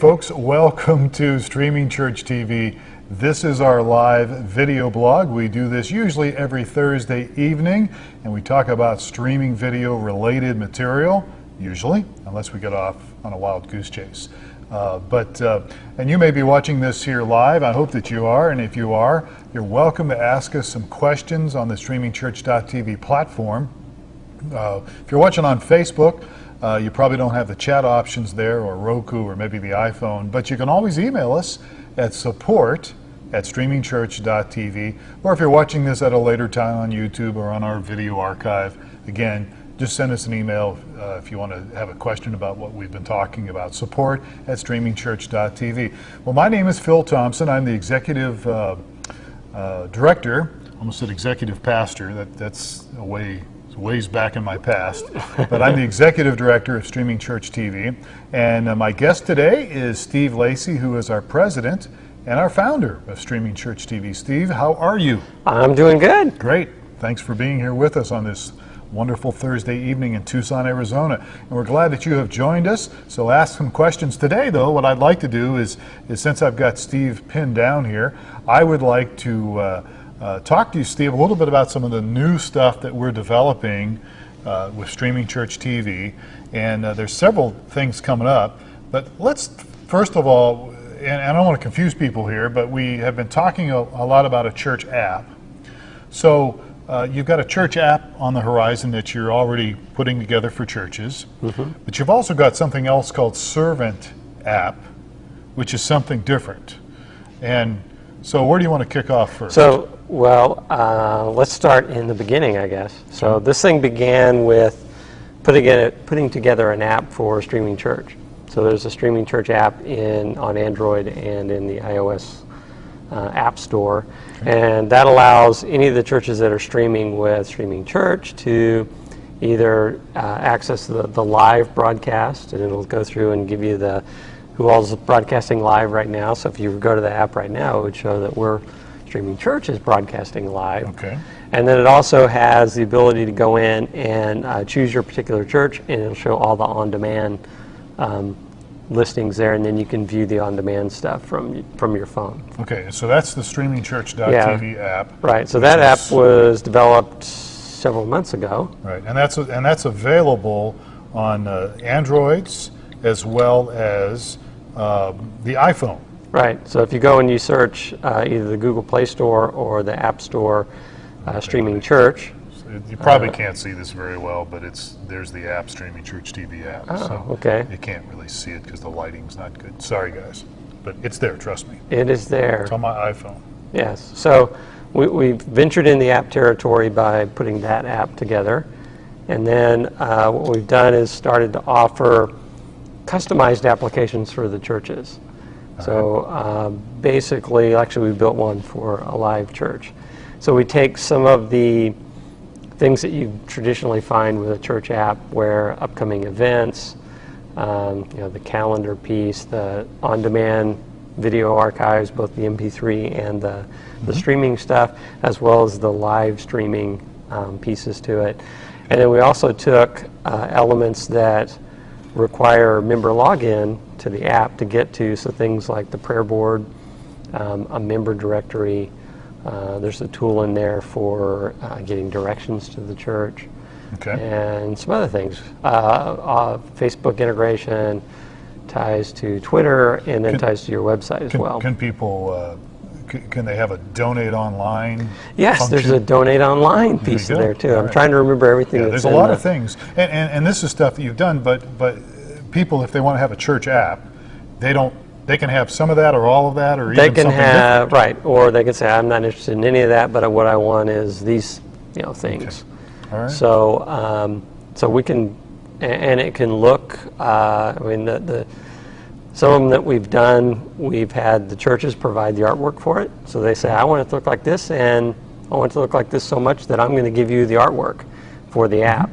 Folks, welcome to Streaming Church TV. This is our live video blog. We do this usually every Thursday evening, and we talk about streaming video related material, usually, unless we get off on a wild goose chase. And you may be watching this here live. I hope that you are, and if you are, you're welcome to ask us some questions on the StreamingChurch.tv platform. If you're watching on Facebook, you probably don't have the chat options there, or Roku, or maybe the iPhone, but you can always email us at support@streamingchurch.tv, or if you're watching this at a later time on YouTube or on our video archive, again, just send us an email if you want to have a question about what we've been talking about. Support@streamingchurch.tv. Well, my name is Phil Thompson. I'm the executive director, almost said executive pastor. That's a ways back in my past, but I'm the executive director of Streaming Church TV, and my guest today is Steve Lacey, who is our president and our founder of Streaming Church TV. Steve, how are you? I'm doing good. Great. Thanks for being here with us on this wonderful Thursday evening in Tucson, Arizona. And we're glad that you have joined us. So ask some questions today, though. What I'd like to do is since I've got Steve pinned down here, I would like to talk to you, Steve, a little bit about some of the new stuff that we're developing with Streaming Church TV. And there's several things coming up. But let's, first of all, and I don't want to confuse people here, but we have been talking a lot about a church app. So you've got a church app on the horizon that you're already putting together for churches. Mm-hmm. But you've also got something else called Servant app, which is something different. And so where do you want to kick off first? Let's start in the beginning, I guess. So this thing began with putting together an app for Streaming Church. So there's a Streaming Church app on Android and in the iOS App Store. And that allows any of the churches that are streaming with Streaming Church to either access the live broadcast, and it'll go through and give you who all is broadcasting live right now. So if you go to the app right now, it would show that Streaming Church is broadcasting live. Okay. And then it also has the ability to go in and choose your particular church, and it'll show all the on-demand listings there, and then you can view the on-demand stuff from your phone. Okay, so that's the StreamingChurch.tv app. Right. So that app was developed several months ago. Right, and that's available on Androids as well as the iPhone. Right. So if you go and you search either the Google Play Store or the App Store, Streaming Church. You probably can't see this very well, but there's the app, Streaming Church TV app. Oh, so okay. You can't really see it because the lighting's not good. Sorry, guys. But it's there, trust me. It is there. It's on my iPhone. Yes. So we've ventured in the app territory by putting that app together. And then what we've done is started to offer customized applications for the churches. So basically, actually we built one for a live church. So we take some of the things that you traditionally find with a church app, where upcoming events, the calendar piece, the on-demand video archives, both the MP3 and the streaming stuff, as well as the live streaming pieces to it. And then we also took elements that require member login to the app to get to, so things like the prayer board, a member directory. There's a tool in there for getting directions to the church, and some other things. Facebook integration, ties to Twitter, and then ties to your website as well. Can people, can they have a donate online Yes, function? There's a donate online piece there too. I'm trying to remember everything. There's a lot of things, and this is stuff that you've done. But people, if they want to have a church app, they can have some of that or all of that, or they even can something have different. right, or they can say, I'm not interested in any of that, but what I want is these things. Okay. All right. So we can, and it can look. Some of them that we've done, we've had the churches provide the artwork for it. So they say, I want it to look like this, and I want it to look like this so much that I'm going to give you the artwork for the app.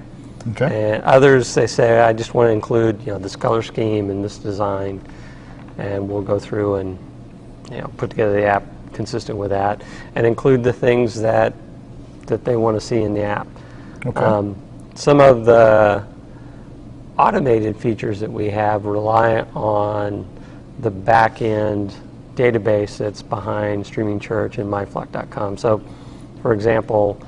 Okay. And others, they say, I just want to include this color scheme and this design, and we'll go through and put together the app consistent with that, and include the things that they want to see in the app. Okay. Some of the automated features that we have rely on the back-end database that's behind StreamingChurch and myflock.com. So, for example,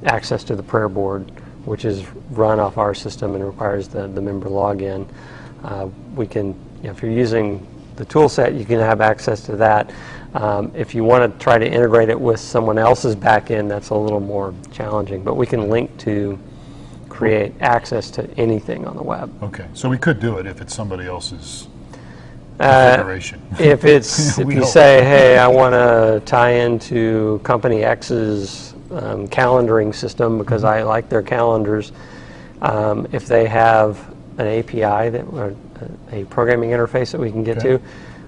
access to the prayer board, which is run off our system and requires the member login. We can, if you're using the tool set, you can have access to that. If you want to try to integrate it with someone else's backend, that's a little more challenging. But we can link to create access to anything on the web. Okay, so we could do it if it's somebody else's configuration. If you say, hey, I want to tie into Company X's calendaring system because I like their calendars, if they have an API or a programming interface that we can get to,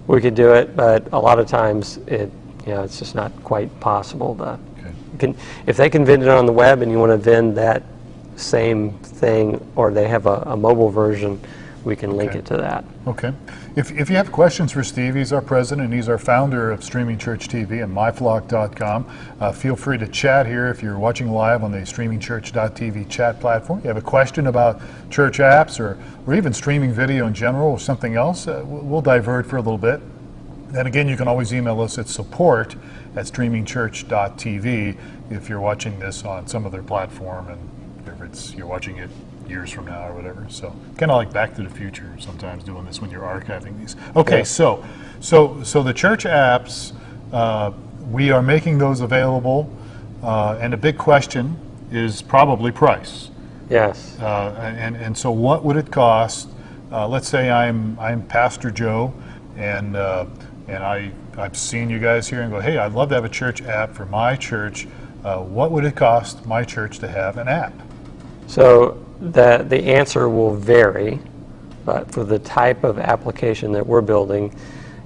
we could do it. But a lot of times, it's just not quite possible to. If they can vend it on the web and you want to vend that same thing, or they have a mobile version, we can link it to that. Okay. If you have questions for Steve, he's our president and he's our founder of StreamingChurch TV and myflock.com. Feel free to chat here if you're watching live on the StreamingChurch.tv chat platform. If you have a question about church apps or even streaming video in general or something else, we'll divert for a little bit. And again, you can always email us at support@StreamingChurch.tv if you're watching this on some other platform and if you're watching it years from now or whatever. So kind of like Back to the Future sometimes doing this when you're archiving these. Okay, so the church apps, we are making those available, and the big question is probably price. Yes. And so what would it cost? Let's say I'm Pastor Joe, and I've seen you guys here and go, hey, I'd love to have a church app for my church. What would it cost my church to have an app? So the answer will vary, but for the type of application that we're building,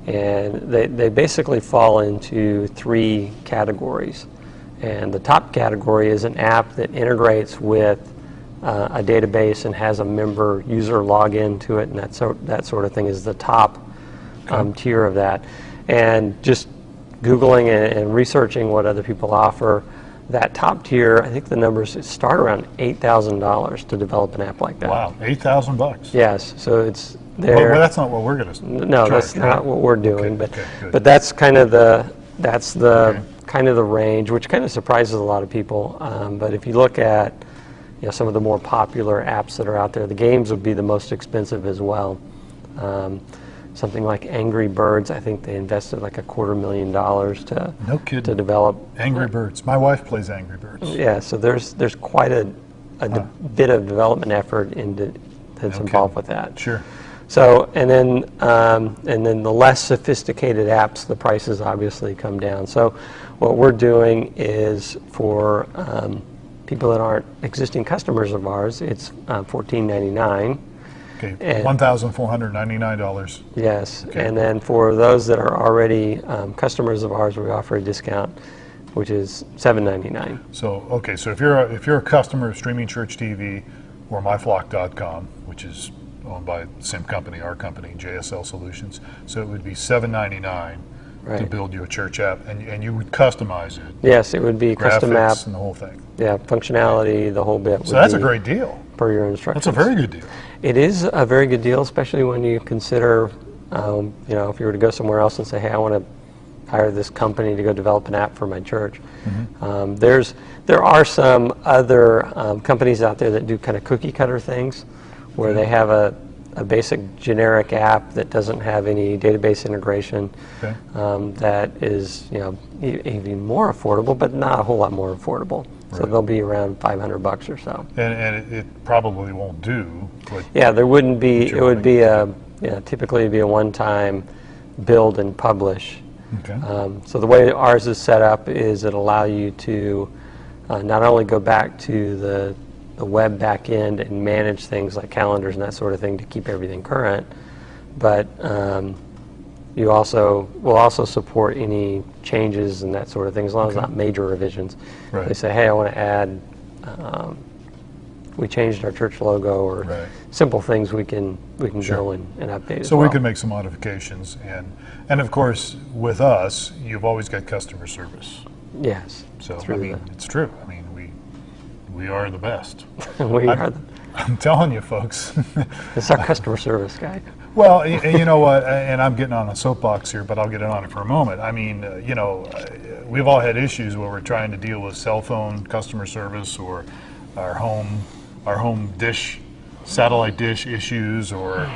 and they basically fall into 3 categories. And the top category is an app that integrates with a database and has a member user login to it, and that sort of thing is the top tier of that. And just Googling and researching what other people offer, that top tier, I think the numbers start around $8,000 to develop an app like that. Wow, $8,000. Yes, so it's there. Well, that's not what we're going to. No, that's not what we're doing. But that's kind of the kind of the range, which kind of surprises a lot of people. But if you look at some of the more popular apps that are out there, the games would be the most expensive as well. Something like Angry Birds, I think they invested like $250,000 to develop. Angry Birds. My wife plays Angry Birds. Yeah, so there's quite a bit of development effort that's involved with that. Sure. So and then the less sophisticated apps, the prices obviously come down. So what we're doing is for people that aren't existing customers of ours, it's $14.99. Okay, $1,499. Yes, and then for those that are already customers of ours, we offer a discount, which is $7.99. So okay, so if you're a customer of Streaming Church TV or myflock.com, which is owned by the same company, our company, JSL Solutions, so it would be $7.99 to build you a church app, and you would customize it. Yes, it would be custom app and the whole thing. Yeah, functionality, the whole bit. So that's a great deal. Per your instructions. That's a very good deal. It is a very good deal, especially when you consider, if you were to go somewhere else and say, hey, I want to hire this company to go develop an app for my church. Mm-hmm. There are some other companies out there that do kind of cookie cutter things, where they have a basic generic app that doesn't have any database integration, that is even more affordable, but not a whole lot more affordable. So they'll be around $500 or so. And it probably won't do. There wouldn't be. It would be typically it'd be a one-time build and publish. Okay. So the way ours is set up is it allow you to not only go back to the web backend and manage things like calendars and that sort of thing to keep everything current, but you will also support any changes and that sort of thing, as long as not major revisions. Right. They say, hey, I want to add, we changed our church logo, or simple things we can go and update. So we can make some modifications, and of course with us, you've always got customer service. Yes. So I mean, it's true. I mean, we are the best. I'm telling you, folks. It's our customer service guy. Well, you know what, and I'm getting on a soapbox here, but I'll get on it for a moment. I mean, we've all had issues where we're trying to deal with cell phone customer service or our home dish, satellite dish issues, or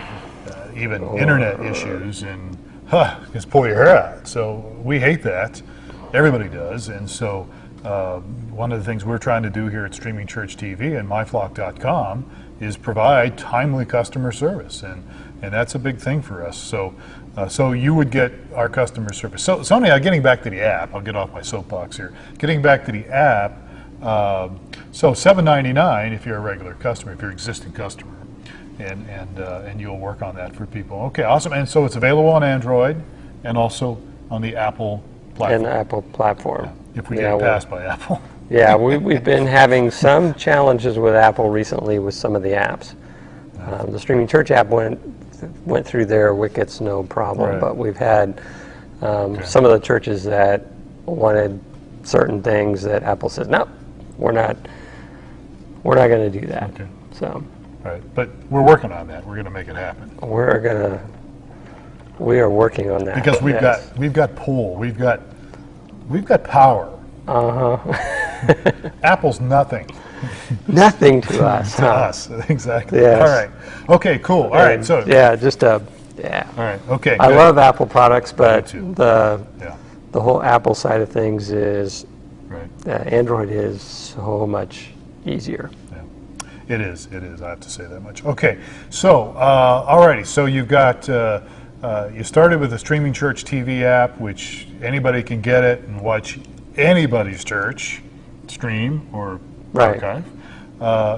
even internet issues, and just pull your hair out. So we hate that. Everybody does, and so one of the things we're trying to do here at Streaming Church TV and myflock.com is provide timely customer service, and that's a big thing for us. So you would get our customer service. So Sonia, getting back to the app, I'll get off my soapbox here. Getting back to the app, so $7.99 if you're a regular customer, if you're an existing customer, and you'll work on that for people. Okay, awesome. And so it's available on Android and also on the Apple platform. And the Apple platform. Yeah, if we get passed by Apple. Yeah, we've been having some challenges with Apple recently with some of the apps. The Streaming Church app went through their wickets no problem, Right. but we've had some of the churches that wanted certain things that Apple says, no, we're not going to do that. Okay. So, Right, but we're working on that. We're going to make it happen. we are working on that. Because yes. we've got pull, we've got power. Apple's nothing Nothing to us. to us. Exactly. Yes. All right. Okay. Cool. All right. So. Yeah, All right. Okay. I good. love Apple products, but too. the Yeah. whole Apple side of things is Right. Android is so much easier. Yeah. It is. It is. I have to say that much. Okay. So, alrighty. So you've got. You started with the Streaming Church TV app, which anybody can get it and watch anybody's church stream or Right. archive.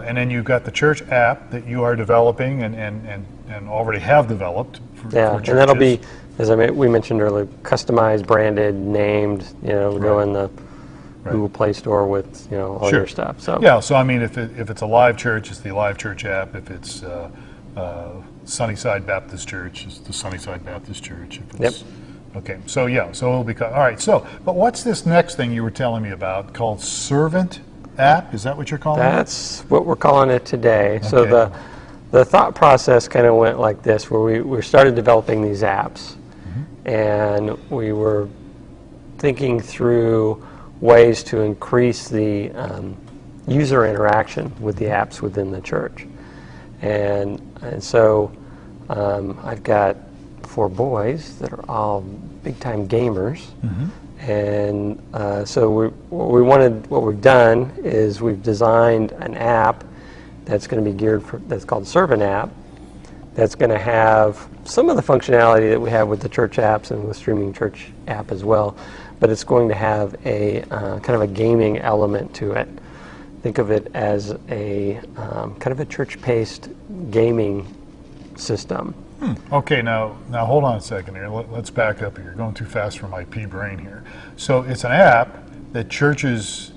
And then you've got the church app that you are developing and already have developed for churches. And that'll be, as we mentioned earlier, customized, branded, named. Go in the Google Play Store with all Sure. your stuff. So yeah. So I mean, if it's a live church, it's the Live Church app. If it's Sunnyside Baptist Church, it's the Sunnyside Baptist Church. If it's, Okay. So yeah. So it'll be all right. So, but what's this next thing you were telling me about called Servant app? Is that what you're calling it? that's what we're calling it today. So Okay. the thought process kind of went like this, where we started developing these apps, and we were thinking through ways to increase the user interaction with the apps within the church. And so I've got 4 boys that are all big-time gamers. And so what we've done is we've designed an app that's going to be geared for, that's called Servant app, that's going to have some of the functionality that we have with the church apps and with Streaming Church app as well, but it's going to have a kind of a gaming element to it. Think of it as a kind of a church-paced gaming system. Okay, now hold on a second here. Let's back up here. You're going too fast for my pea brain here. So it's an app that churches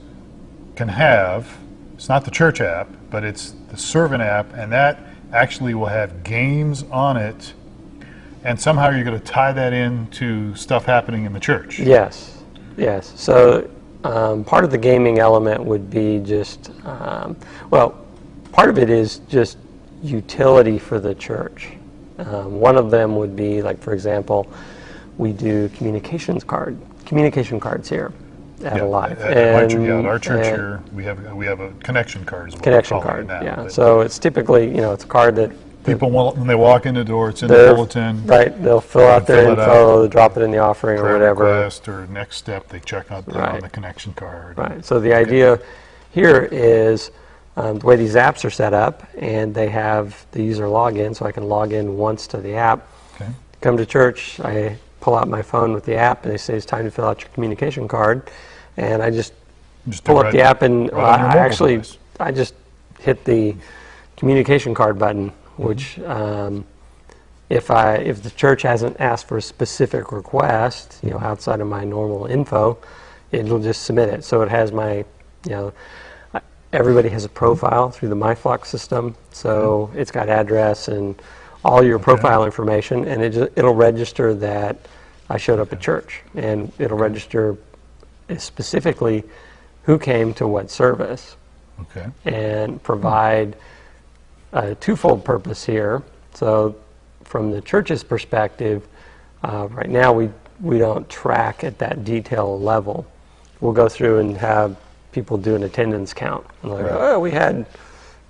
can have. It's not the church app, but it's the Servant app, and that actually will have games on it, and somehow you're going to tie that into stuff happening in the church. Yes. So part of the gaming element would be just, part of it is just utility for the church. One of them would be, like, for example, we do communication cards here at Alive. At our church here, we have a connection card as well. Connection card, now, So it's typically, it's a card that people, when they walk in the door, it's in the bulletin. Right, they'll fill out their info, drop it in the offering or whatever. Request or next step, they check out on the connection card. Right, so the idea here is the way these apps are set up, and they have the user login, so I can log in once to the app. Okay. Come to church, I pull out my phone with the app, and they say it's time to fill out your communication card, and I just pull up the app, and I just hit the communication card button, which if the church hasn't asked for a specific request, outside of my normal info, it'll just submit it. So it has my, everybody has a profile through the MyFlock system, so it's got address and all your profile information, and it'll register that I showed up at church, and it'll register specifically who came to what service, and provide a twofold purpose here. So from the church's perspective, right now we don't track at that detail level. We'll go through and have people do an attendance count. And like, oh, we had,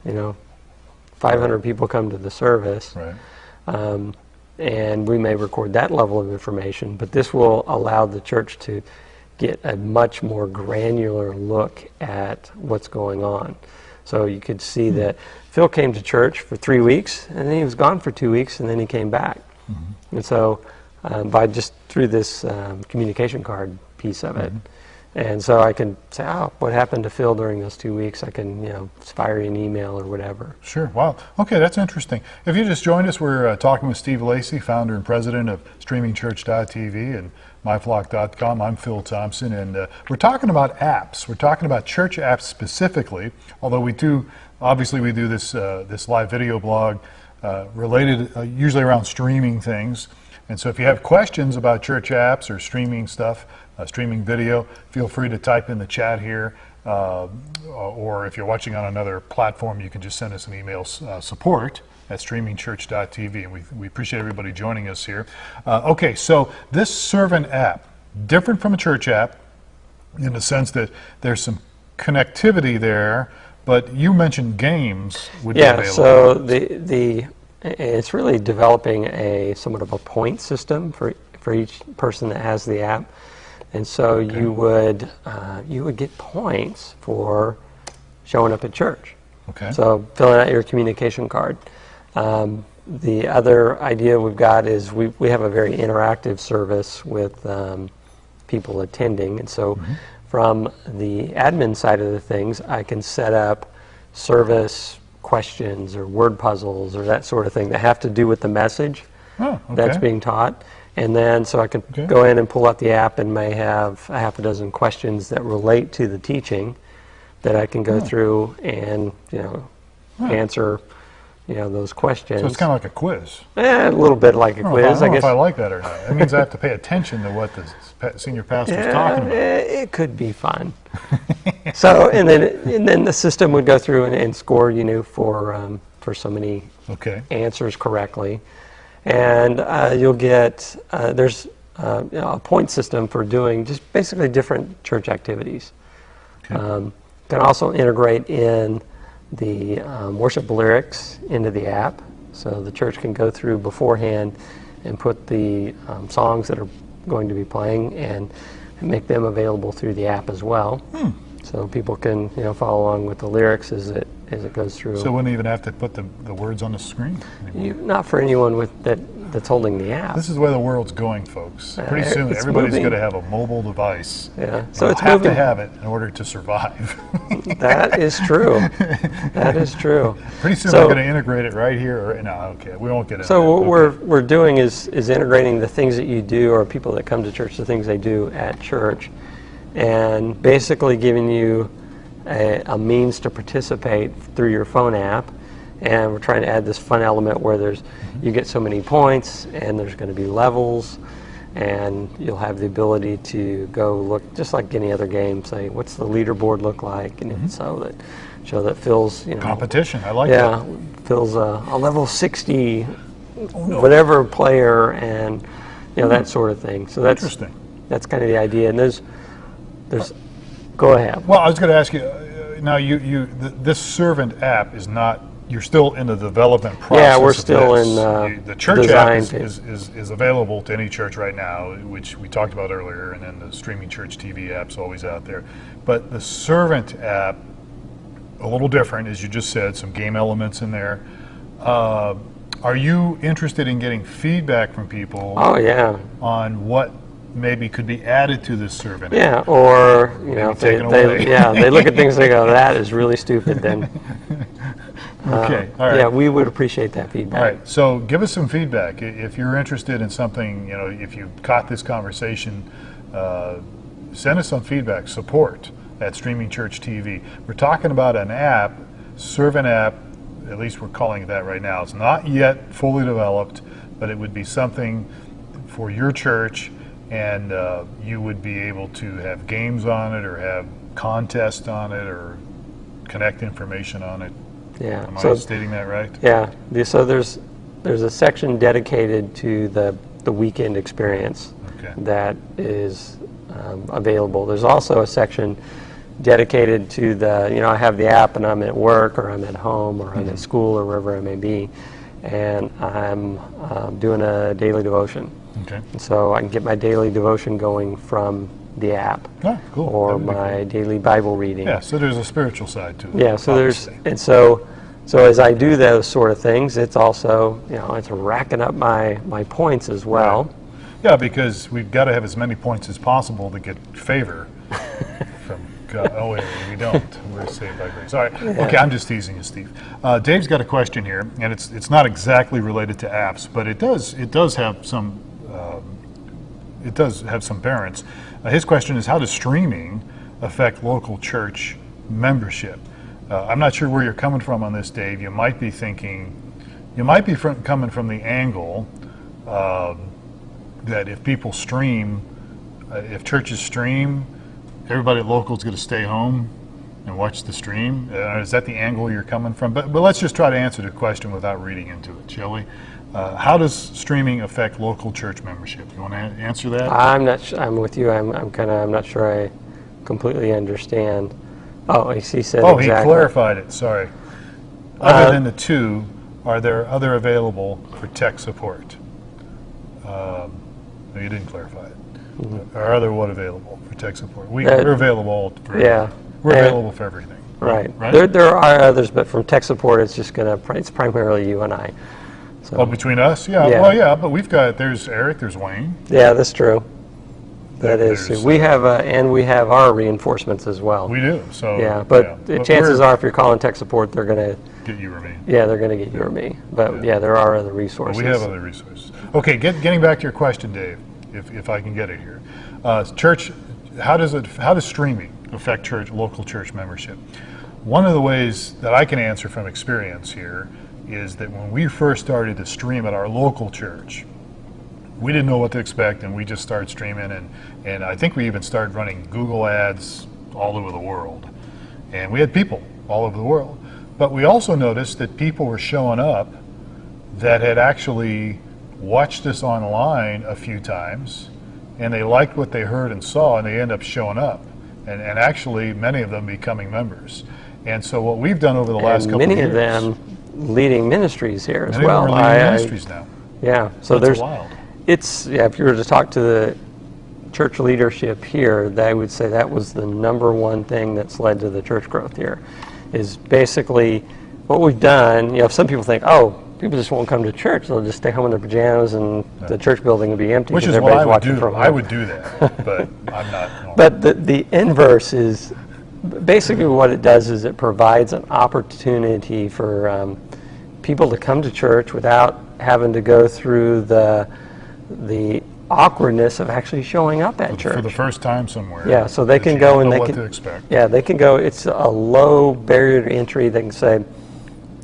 500 people come to the service. Right. And we may record that level of information, but this will allow the church to get a much more granular look at what's going on. So you could see that Phil came to church for 3 weeks, and then he was gone for 2 weeks, and then he came back. Mm-hmm. And so by just through this communication card piece of it, and so I can say, oh, what happened to Phil during those 2 weeks? I can, fire you an email or whatever. Sure. Wow. Okay, that's interesting. If you just joined us, we're talking with Steve Lacey, founder and president of StreamingChurch.tv and myflock.com. I'm Phil Thompson, and we're talking about apps. We're talking about church apps specifically, although we do this this live video blog related usually around streaming things. And so if you have questions about church apps or streaming stuff, streaming video, feel free to type in the chat here, or if you're watching on another platform, you can just send us an email, support at StreamingChurch.tv, and we appreciate everybody joining us here. Okay, so this servant app, different from a church app in the sense that there's some connectivity there, but you mentioned games would be available. So it's really developing somewhat of a point system for each person that has the app. And so you would get points for showing up at church. Okay. So filling out your communication card. The other idea we've got is we have a very interactive service with people attending, and so from the admin side of the things, I can set up service questions or word puzzles or that sort of thing that have to do with the message that's being taught. And then so I can go in and pull out the app and may have a half a dozen questions that relate to the teaching that I can go through and answer those questions. So it's kind of like a quiz. A little bit like a quiz. I don't know if I like that or not. That means I have to pay attention to what the senior pastor is talking about. It could be fun. So and then the system would go through and score for so many answers correctly. And you'll get, there's a point system for doing just basically different church activities. Can also integrate in the worship lyrics into the app, so the church can go through beforehand and put the songs that are going to be playing and make them available through the app as well. So people can follow along with the lyrics as it goes through. So wouldn't even have to put the words on the screen anymore? Not for anyone that's holding the app. This is where the world's going, folks. Pretty soon everybody's going to have a mobile device. Yeah. So it's have to have it in order to survive. That is true. That is true. Pretty soon they're going to integrate it right here. We won't get into So that. what we're doing is integrating the things that you do, or people that come to church, the things they do at church, and basically giving you a means to participate through your phone app. And we're trying to add this fun element where you get so many points, and there's going to be levels, and you'll have the ability to go look, just like any other game, say, what's the leaderboard look like, and show that Phil's, competition. I like that. Phil's a level 60, whatever player, and that sort of thing. So that's interesting. That's kind of the idea. And there's go ahead. Well, I was going to ask you. Now, this servant app is not. You're still in the development process. Yeah, we're still in the church app is available to any church right now, which we talked about earlier, and then the Streaming Church TV app's always out there. But the servant app, a little different, as you just said, some game elements in there. Are you interested in getting feedback from people? Oh yeah. On what maybe could be added to this servant? Yeah, or if they look at things and they go, that is really stupid. Then. Okay, all right. Yeah, we would appreciate that feedback. All right, so give us some feedback. If you're interested in something, if you caught this conversation, send us some feedback, support at Streaming Church TV. We're talking about an app, servant app, at least we're calling it that right now. It's not yet fully developed, but it would be something for your church, and you would be able to have games on it or have contests on it or connect information on it. Yeah. Am I stating that right? Yeah. So there's there's a section dedicated to the weekend experience Okay. that is available. There's also a section dedicated to I have the app and I'm at work or I'm at home or I'm at school or wherever I may be, and I'm doing a daily devotion. Okay. And so I can get my daily devotion going from the app, Oh, cool. or That would be my cool. daily Bible reading. Yeah, so there's a spiritual side to it. Yeah, so obviously. so as I do those sort of things, it's also, it's racking up my points as well. Right. Yeah, because we've got to have as many points as possible to get favor from God. Oh, wait, we don't. We're saved by grace. All right. Okay, I'm just teasing you, Steve. Dave's got a question here, and it's not exactly related to apps, but it does have some parents. His question is, how does streaming affect local church membership? I'm not sure where you're coming from on this, Dave. You might be coming from the angle that if people stream, if churches stream, everybody at local is going to stay home and watch the stream. Is that the angle you're coming from? But let's just try to answer the question without reading into it, shall we? How does streaming affect local church membership? You want to answer that? I'm not. I'm with you. I'm not sure I completely understand. Oh, he said Oh, exactly. he clarified it. Sorry. Other than the two, are there other available for tech support? No, you didn't clarify it. Are other what available for tech support? We're available for everything. We're available for everything. Right. Right? There are others, but from tech support, it's primarily you and I. So, Oh, between us? Yeah. Yeah. Well, yeah, but there's Eric, there's Wayne. yeah, that's true. That is. There's, We have our reinforcements as well. We do. So Yeah, but chances we're- are, if you're calling tech support, they're gonna get you or me. they're gonna get you or me. But yeah, there are other resources. We have other resources. Okay, getting back to your question, Dave, if I can get it here. Church, how does streaming affect local church membership? One of the ways that I can answer from experience here is that when we first started to stream at our local church, we didn't know what to expect, and we just started streaming, and I think we even started running Google ads all over the world. And we had people all over the world. But we also noticed that people were showing up that had actually watched us online a few times, and they liked what they heard and saw, and they end up showing up, and actually many of them becoming members. And so what we've done over the last couple of years... Many of them leading ministries here as many well. of them are leading ministries now. Yeah, so That's wild. if you were to talk to the church leadership here, they would say that was the number one thing that's led to the church growth here, is basically what we've done. Some people think, oh, people just won't come to church, they'll just stay home in their pajamas and the church building will be empty Which because is what I everybody's would watching do. from home. I would do that, but I'm not. But the inverse is basically what it does is it provides an opportunity for people to come to church without having to go through the awkwardness of actually showing up at church For the first time somewhere. Yeah, so they that can you go don't and know they what can to expect. Yeah, they can go. It's a low barrier to entry. They can say,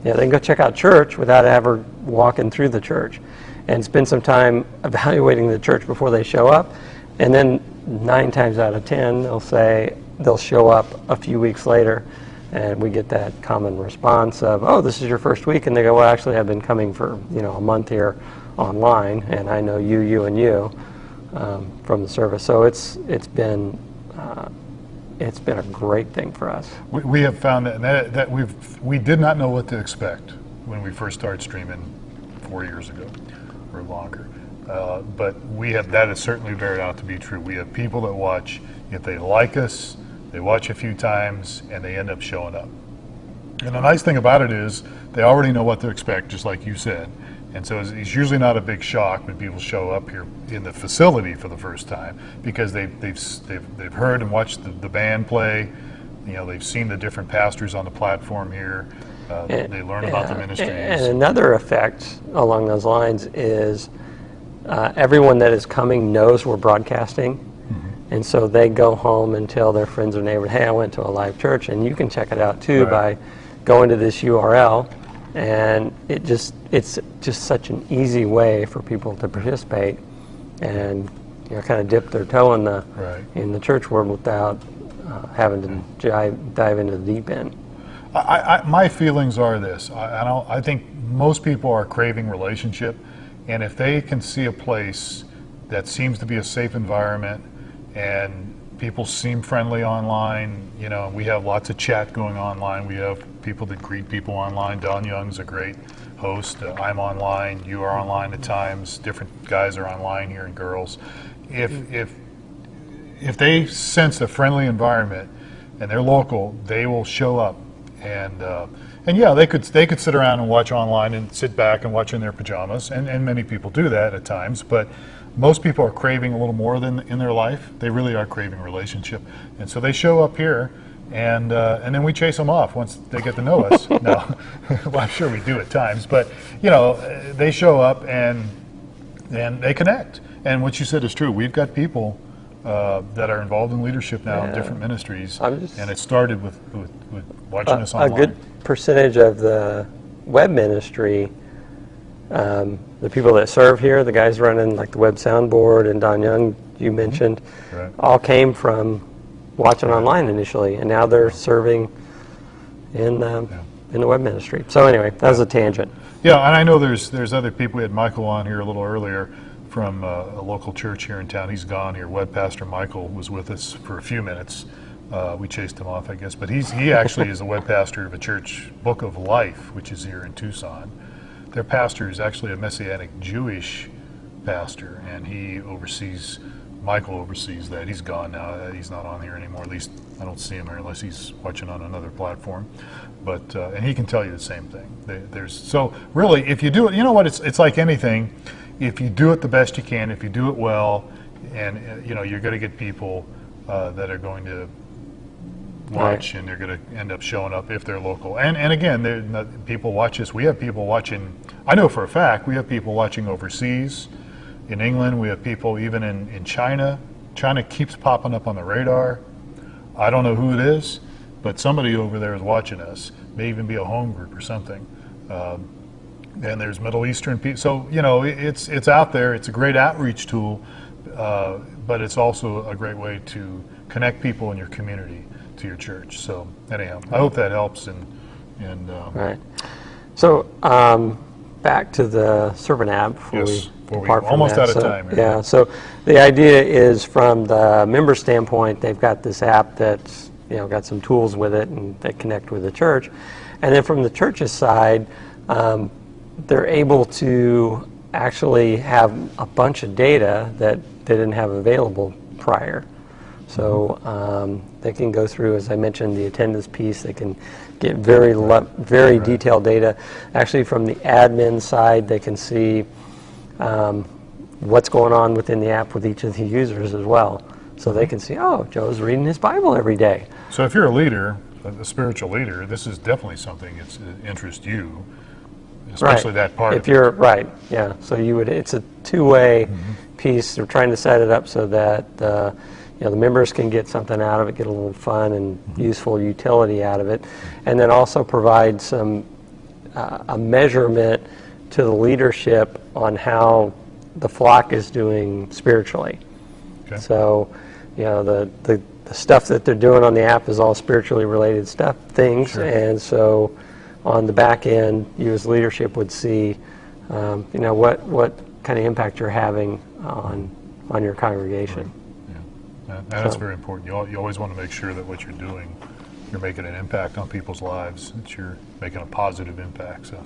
they can go check out church without ever walking through the church, and spend some time evaluating the church before they show up. And then 9 times out of 10, they'll show up a few weeks later, and we get that common response of, "Oh, this is your first week," and they go, "Well, actually, I've been coming for a month here online, and I know you, and you from the service." So it's been a great thing for us. We have found that we did not know what to expect when we first started streaming 4 years ago or longer. But that has certainly varied out to be true. We have people that watch. If they like us, they watch a few times, and they end up showing up. And the nice thing about it is they already know what to expect, just like you said. And so it's usually not a big shock when people show up here in the facility for the first time, because they've heard and watched the band play. They've seen the different pastors on the platform here. They learn about the ministries. And another effect along those lines is everyone that is coming knows we're broadcasting. And so they go home and tell their friends or neighbors, "Hey, I went to a live church," and you can check it out too by going to this URL. And it's just such an easy way for people to participate and kind of dip their toe in the church world without having to dive into the deep end. My feelings are this. I think most people are craving relationship, and if they can see a place that seems to be a safe environment and people seem friendly online, you know, we have lots of chat going online. We have people that greet people online. Don Young's a great host. I'm online. You are online at times. Different guys are online here and girls. If they sense a friendly environment and they're local, they will show up. And yeah, they could sit around and watch online and sit back and watch in their pajamas, and many people do that at times. But most people are craving a little more than in their life. They really are craving relationship, and so they show up here, and then we chase them off once they get to know us. No, well, I'm sure we do at times, but you know, they show up and they connect. And what you said is true. We've got people that are involved in leadership now in different ministries, and it started with watching us online. A good percentage of the web ministry, the people that serve here, the guys running like the web soundboard and Don Young, you mentioned, all came from watching online initially, and now they're serving in the web ministry. So anyway, that was a tangent. Yeah, and I know there's other people. We had Michael on here a little earlier from a local church here in town. He's gone here. Web Pastor Michael was with us for a few minutes. We chased him off, I guess, but he actually is a web pastor of a church, Book of Life, which is here in Tucson. Their pastor is actually a Messianic Jewish pastor, and Michael oversees that. He's gone now. He's not on here anymore. At least I don't see him here unless he's watching on another platform. But and he can tell you the same thing. So really, if you do it, you know what? It's like anything. If you do it the best you can, if you do it well, and you know, you're going to get people that are going to watch, and they're going to end up showing up if they're local. And again, people watch us. We have people watching. I know for a fact we have people watching overseas. In England, we have people even in China. China keeps popping up on the radar. I don't know who it is, but somebody over there is watching us. May even be a home group or something. And there's Middle Eastern people. So, you know, it's out there. It's a great outreach tool, but it's also a great way to connect people in your community to your church. So anyhow, I hope that helps. Right. So back to the servant app before we depart from almost that. out of time here. Yeah. So the idea is, from the member standpoint, they've got this app that's, you know, got some tools with it and that connect with the church, and then from the church's side, they're able to actually have a bunch of data that they didn't have available prior. So they can go through, as I mentioned, the attendance piece. They can get very detailed data. Actually, from the admin side, they can see what's going on within the app with each of the users as well. So they can see, oh, Joe's reading his Bible every day. So if you're a leader, a spiritual leader, this is definitely something that interests you, especially that part. If you're right, yeah. So it's a two-way piece. We're trying to set it up so that you know, the members can get something out of it, get a little fun and useful utility out of it, and then also provide some a measurement to the leadership on how the flock is doing spiritually. Okay. So, you know, the stuff that they're doing on the app is all spiritually related things, sure. And so on the back end, you as leadership would see, you know, what kind of impact you're having on your congregation. Right. Yeah. That's very important. You always want to make sure that what you're doing, you're making an impact on people's lives, that you're making a positive impact. So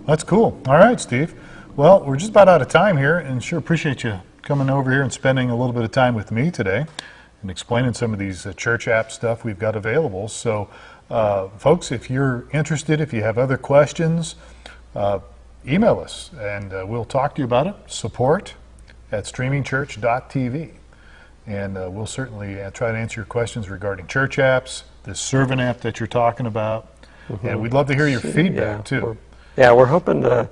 that's cool. All right, Steve. Well, we're just about out of time here, and sure appreciate you coming over here and spending a little bit of time with me today and explaining some of these church app stuff we've got available. So, folks, if you're interested, if you have other questions, email us, and we'll talk to you about it. support@streamingchurch.tv. And we'll certainly try to answer your questions regarding church apps, this servant app that you're talking about. And we'd love to hear your feedback, too. We're hoping to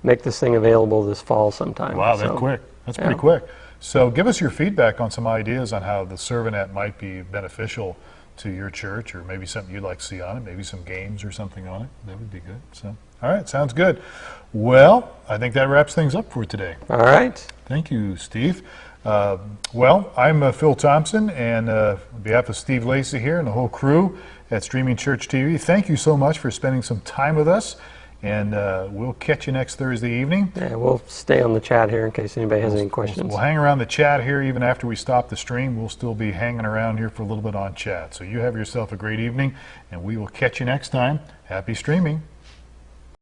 make this thing available this fall sometime. Wow, that's quick. That's pretty quick. So give us your feedback on some ideas on how the servant app might be beneficial to your church, or maybe something you'd like to see on it, maybe some games or something on it. That would be good. So, all right, sounds good. Well, I think that wraps things up for today. All right. Thank you, Steve. Well, I'm Phil Thompson, and on behalf of Steve Lacey here and the whole crew at Streaming Church TV, thank you so much for spending some time with us, and we'll catch you next Thursday evening. Yeah, we'll stay on the chat here in case anybody has any questions. We'll hang around the chat here even after we stop the stream. We'll still be hanging around here for a little bit on chat. So you have yourself a great evening, and we will catch you next time. Happy streaming.